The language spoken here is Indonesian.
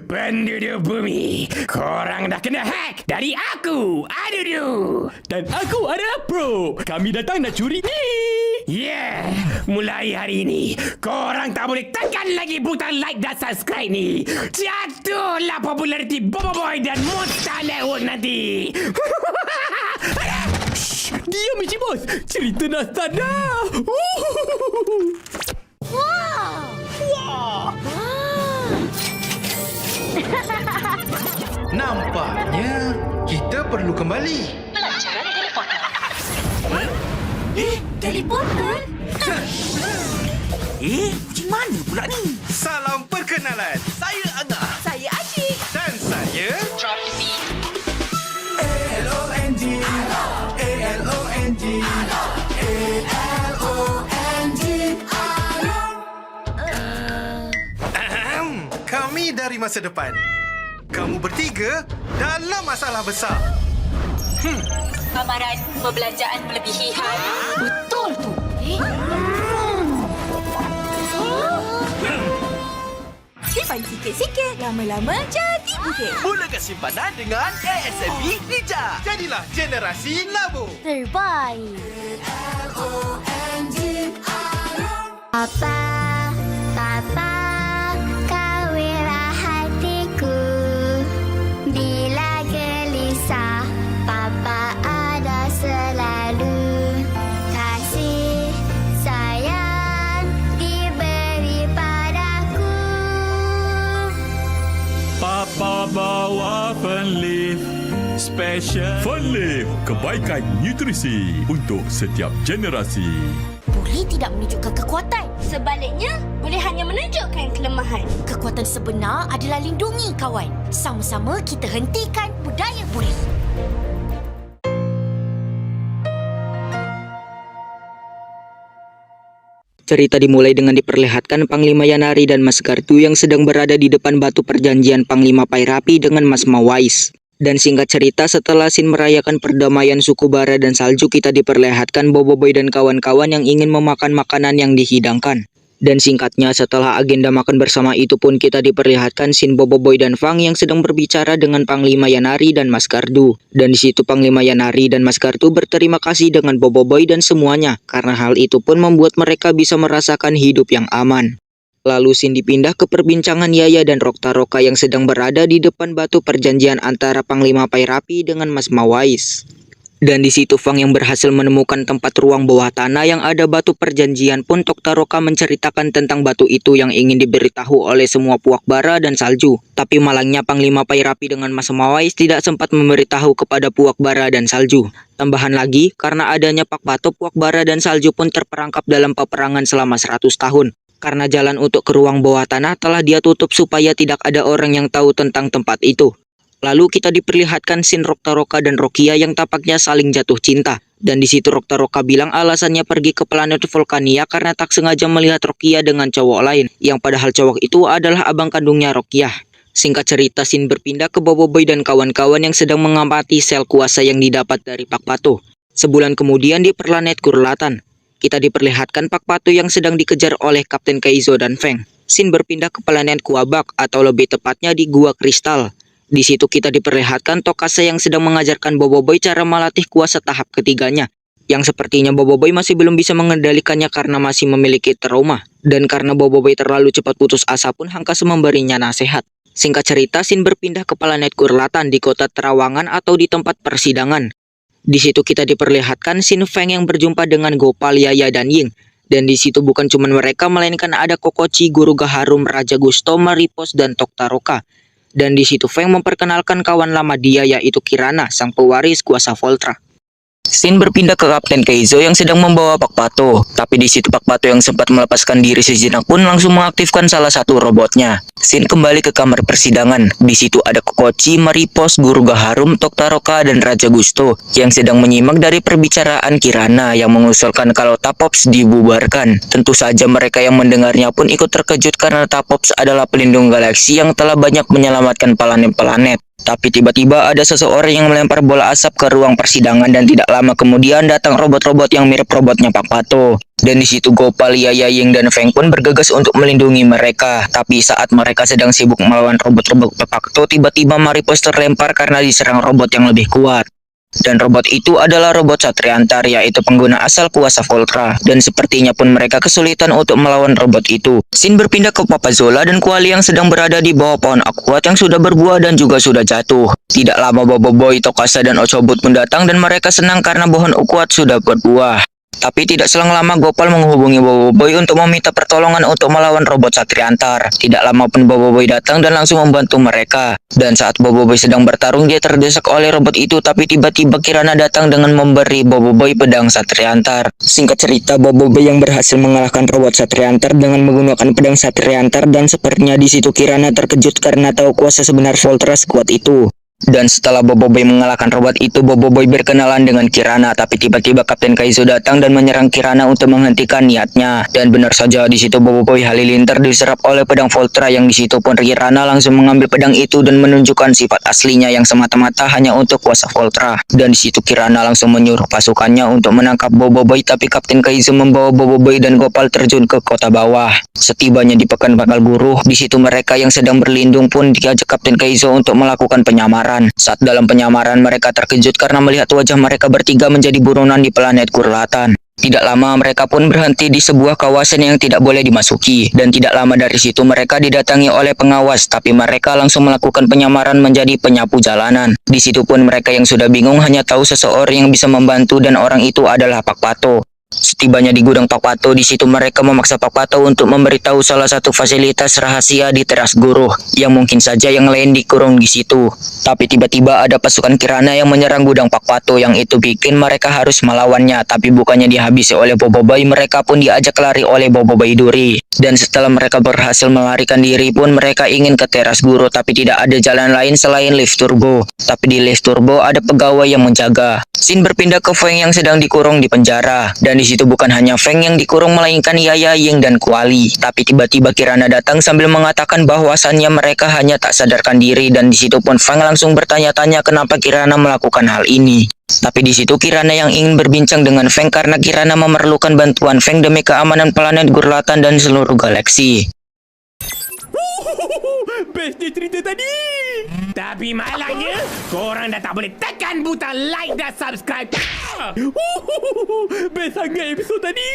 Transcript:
Penduduk bumi, korang dah kena hack dari aku, Adudu. Dan aku adalah Pro. Kami datang nak curi ni. Yeah, mulai hari ini, korang tak boleh tekan lagi butang like dan subscribe ni. Jatuhlah populariti Bobo Boy dan Monster Network nanti. Shh, diam Michi Bos. Cerita dah start dah. Nampaknya kita perlu kembali. Pelajaran teleporter. Teleporter? Macam mana pula ni? Salam perkenalan. Saya Angah. Saya Asyik. Dan saya... Drop the beat. Kami dari masa depan. Kamu bertiga dalam masalah besar. Amaran perbelanjaan melebihi had. Betul tu. Simpan sikit-sikit, lama-lama jadi bukit. Mulakan simpanan dengan ASMB Ninja. Jadilah generasi labu. Terbaik. Papa, Papa, kawinlah hatiku. Bila gelisah, Papa ada selalu. Kasih sayang diberi padaku. Papa bawa Fernleaf Special. Fernleaf, kebaikan nutrisi untuk setiap generasi. Boleh tidak menunjukkan kekuatan. Sebaliknya, boleh hanya menunjukkan kelemahan. Kekuatan sebenar adalah lindungi kawan. Sama-sama kita hentikan budaya buli. Cerita dimulai dengan diperlihatkan Panglima Yanari dan Mas Gartu yang sedang berada di depan batu perjanjian Panglima Pairapi dengan Mas Mawais. Dan singkat cerita, setelah scene merayakan perdamaian suku Bara dan Salju, kita diperlihatkan Bobo Boy dan kawan-kawan yang ingin memakan makanan yang dihidangkan. Dan singkatnya, setelah agenda makan bersama itu pun kita diperlihatkan scene Bobo Boy dan Fang yang sedang berbicara dengan Panglima Yanari dan Mas Gardu. Dan di situ Panglima Yanari dan Mas Gardu berterima kasih dengan Bobo Boy dan semuanya, karena hal itu pun membuat mereka bisa merasakan hidup yang aman. Lalu scene dipindah ke perbincangan Yaya dan Rokta-Roka yang sedang berada di depan batu perjanjian antara Panglima Pairapi dengan Mas Mawais. Dan di situ Fang yang berhasil menemukan tempat ruang bawah tanah yang ada batu perjanjian pun Rokta-Roka menceritakan tentang batu itu yang ingin diberitahu oleh semua puak Bara dan Salju. Tapi malangnya Panglima Pairapi dengan Mas Mawais tidak sempat memberitahu kepada puak Bara dan Salju. Tambahan lagi, karena adanya Pak Bato, puak Bara dan Salju pun terperangkap dalam peperangan selama 100 tahun. Karena jalan untuk ke ruang bawah tanah telah dia tutup supaya tidak ada orang yang tahu tentang tempat itu. Lalu kita diperlihatkan scene Rokta-Roka dan Rokia yang tampaknya saling jatuh cinta. Dan di situ Rokta-Roka bilang alasannya pergi ke planet Volcania karena tak sengaja melihat Rokia dengan cowok lain, yang padahal cowok itu adalah abang kandungnya Rokia. Singkat cerita, scene berpindah ke Bobo Boy dan kawan-kawan yang sedang mengamati sel kuasa yang didapat dari Pak Pato. Sebulan kemudian di planet Kurlatan, kita diperlihatkan Pak Pato yang sedang dikejar oleh Kapten Kaizo dan Feng. Scene berpindah ke planet Kuabak atau lebih tepatnya di Gua Kristal. Di situ kita diperlihatkan Tokase yang sedang mengajarkan Bobo Boy cara melatih kuasa tahap ketiganya. Yang sepertinya Bobo Boy masih belum bisa mengendalikannya karena masih memiliki trauma. Dan karena Bobo Boy terlalu cepat putus asa pun Hangkase memberinya nasihat. Singkat cerita, scene berpindah ke planet Kurlatan di kota Terawangan atau di tempat persidangan. Di situ kita diperlihatkan scene Feng yang berjumpa dengan Gopal, Yaya, dan Ying. Dan di situ bukan cuma mereka, melainkan ada Kokochi, Guru Gaharum, Raja Gusto, Maripos, dan Rokta-Roka. Dan di situ Feng memperkenalkan kawan lama dia yaitu Kirana, sang pewaris kuasa Voltra. Scene berpindah ke Kapten Kaizo yang sedang membawa Pak Pato. Tapi di situ Pak Pato yang sempat melepaskan diri sejenak pun langsung mengaktifkan salah satu robotnya. Scene kembali ke kamar persidangan. Di situ ada Kokochi, Maripos, Guru Gaharum, Rokta-Roka, dan Raja Gusto yang sedang menyimak dari perbicaraan Kirana yang mengusulkan kalau Tapops dibubarkan. Tentu saja mereka yang mendengarnya pun ikut terkejut karena Tapops adalah pelindung galaksi yang telah banyak menyelamatkan planet-planet. Tapi tiba-tiba ada seseorang yang melempar bola asap ke ruang persidangan dan tidak lama kemudian datang robot-robot yang mirip robotnya Pak Pato. Dan di situ Gopal, Yaya, Ying, dan Feng pun bergegas untuk melindungi mereka. Tapi saat mereka sedang sibuk melawan robot-robot Pak Pato, tiba-tiba Maripos terlempar karena diserang robot yang lebih kuat. Dan robot itu adalah robot Satriantar, yaitu pengguna asal kuasa Voltra. Dan sepertinya pun mereka kesulitan untuk melawan robot itu. Scene berpindah ke Papa Zola dan Kuali yang sedang berada di bawah pohon akuat yang sudah berbuah dan juga sudah jatuh. Tidak lama Bobo Boy, Tokasa, dan Ochobut pun datang dan mereka senang karena pohon akuat sudah berbuah. Tapi tidak selang lama Gopal menghubungi Bobo Boy untuk meminta pertolongan untuk melawan robot Satriantar. Tidak lama pun Bobo Boy datang dan langsung membantu mereka. Dan saat Bobo Boy sedang bertarung, dia terdesak oleh robot itu, tapi tiba-tiba Kirana datang dengan memberi Bobo Boy pedang Satriantar. Singkat cerita, Bobo Boy yang berhasil mengalahkan robot Satriantar dengan menggunakan pedang Satriantar, dan sepertinya di situ Kirana terkejut karena tahu kuasa sebenar Voltra sekuat itu. Dan setelah Bobo Boy mengalahkan robot itu, Bobo Boy berkenalan dengan Kirana, tapi tiba-tiba Kapten Kaizo datang dan menyerang Kirana untuk menghentikan niatnya. Dan benar saja di situ Bobo Boy halilintar diserap oleh pedang Voltra, yang di situ pun Kirana langsung mengambil pedang itu dan menunjukkan sifat aslinya yang semata-mata hanya untuk kuasa Voltra. Dan di situ Kirana langsung menyuruh pasukannya untuk menangkap Bobo Boy, tapi Kapten Kaizo membawa Bobo Boy dan Gopal terjun ke kota bawah. Setibanya di Pekan Bakal Guru, di situ mereka yang sedang berlindung pun diajak Kapten Kaizo untuk melakukan penyamaran. Saat dalam penyamaran mereka terkejut karena melihat wajah mereka bertiga menjadi buronan di planet Gurlatan. Tidak lama mereka pun berhenti di sebuah kawasan yang tidak boleh dimasuki. Dan tidak lama dari situ mereka didatangi oleh pengawas, tapi mereka langsung melakukan penyamaran menjadi penyapu jalanan. Di situ pun mereka yang sudah bingung hanya tahu seseorang yang bisa membantu, dan orang itu adalah Pak Pato. Setibanya di gudang Pak Pato, di situ mereka memaksa Pak Pato untuk memberitahu salah satu fasilitas rahasia di teras guru yang mungkin saja yang lain dikurung di situ. Tapi tiba-tiba ada pasukan Kirana yang menyerang gudang Pak Pato, yang itu bikin mereka harus melawannya. Tapi bukannya dihabisi oleh Bobo Boy, mereka pun diajak lari oleh Bobo Boy Duri. Dan setelah mereka berhasil melarikan diri pun mereka ingin ke teras guru, tapi tidak ada jalan lain selain lift turbo. Tapi di lift turbo ada pegawai yang menjaga. Scene berpindah ke Feng yang sedang dikurung di penjara. Dan di situ bukan hanya Feng yang dikurung, melainkan Yaya, Ying, dan Kuali. Tapi tiba-tiba Kirana datang sambil mengatakan bahwasannya mereka hanya tak sadarkan diri, dan di situ pun Feng langsung bertanya-tanya kenapa Kirana melakukan hal ini. Tapi di situ Kirana yang ingin berbincang dengan Feng karena Kirana memerlukan bantuan Feng demi keamanan planet Gurlatan dan seluruh galaksi. Bestnya cerita tadi. Tapi malangnya, korang dah tak boleh tekan butang like dan subscribe. Best sangat episod tadi.